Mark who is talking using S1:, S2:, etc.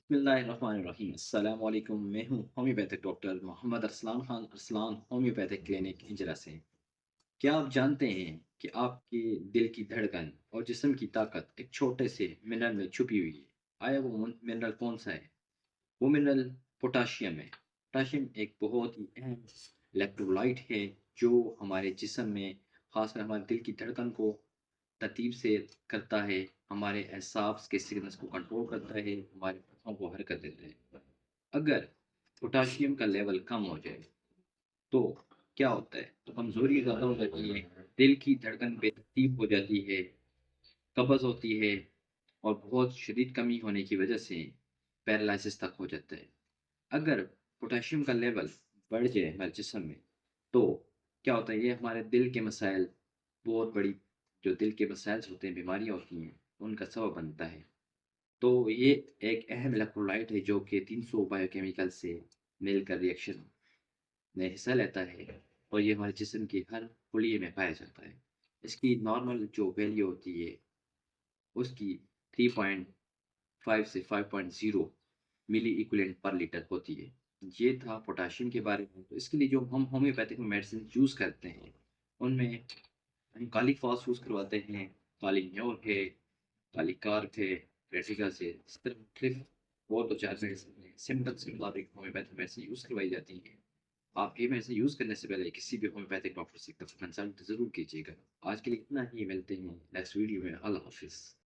S1: बिस्मिल्लाहिर्रहमानिर्रहीम। अस्सलाम वालेकुम। मैं हूँ homeopathic doctor Mohammad Arsalan Khan Arsalan homeopathic clinic Hijra से। क्या आप जानते हैं कि आपके दिल की धड़कन और जिस्म की ताकत एक छोटे से मिनरल में छुपी हुई है? आया वो मिनरल कौन सा है? वो मिनरल पोटाशियम है। पोटाशियम एक बहुत ही अहम इलेक्ट्रोलाइट है जो हमारे जिस्म में, खासकर हमारे दिल की धड़कन को तरतीब से करता है, हमारे एहसास के सिग्नल्स को कंट्रोल करता है, हमारे फेफड़ों को हरकत देता है। अगर पोटाशियम का लेवल कम हो जाए तो क्या होता है? तो कमज़ोरी ज़्यादा हो जाती है, दिल की धड़कन बेतरतीब हो जाती है, कब्ज़ होती है और बहुत शदीद कमी होने की वजह से पैरालिसिस तक हो जाता है। अगर पोटेशियम का लेवल बढ़ जाए हमारे जिस्म में, तो क्या होता है, ये हमारे दिल के मसाइल, बहुत बड़ी जो दिल के मसाइल्स होते हैं, बीमारियाँ होती हैं, उनका सबब बनता है। तो ये एक अहम इलेक्ट्रोलाइट है जो कि 300 बायोकेमिकल से मिलकर रिएक्शन में हिस्सा लेता है और ये हमारे जिस्म की हर खुलिये में पाया जाता है। इसकी नॉर्मल जो वैल्यू होती है, उसकी 3.5 से 5.0 मिली इक्विवेलेंट पर लीटर होती है। ये था पोटेशियम के बारे में। तो इसके लिए जो हम होम्योपैथिक मेडिसिन यूज़ करते हैं, उनमें हम काली फॉस यूज़ करवाते हैं, काली न्योर है, काली कार्प है, रेटिका से, इस तरह मुख्तलिफ और 2-4 मेडिसिन हैं, सिम्पटम्स के मुताबिक होम्योपैथिक मेडिसिन यूज़ करवाई जाती हैं। आप ये मेडिसिन यूज़ करने से पहले किसी भी होम्योपैथिक डॉक्टर से एक दफ़ा कंसल्ट ज़रूर कीजिएगा। आज के लिए इतना ही, मिलते हैं नेक्स्ट वीडियो में। अल्लाह हाफ़िज़।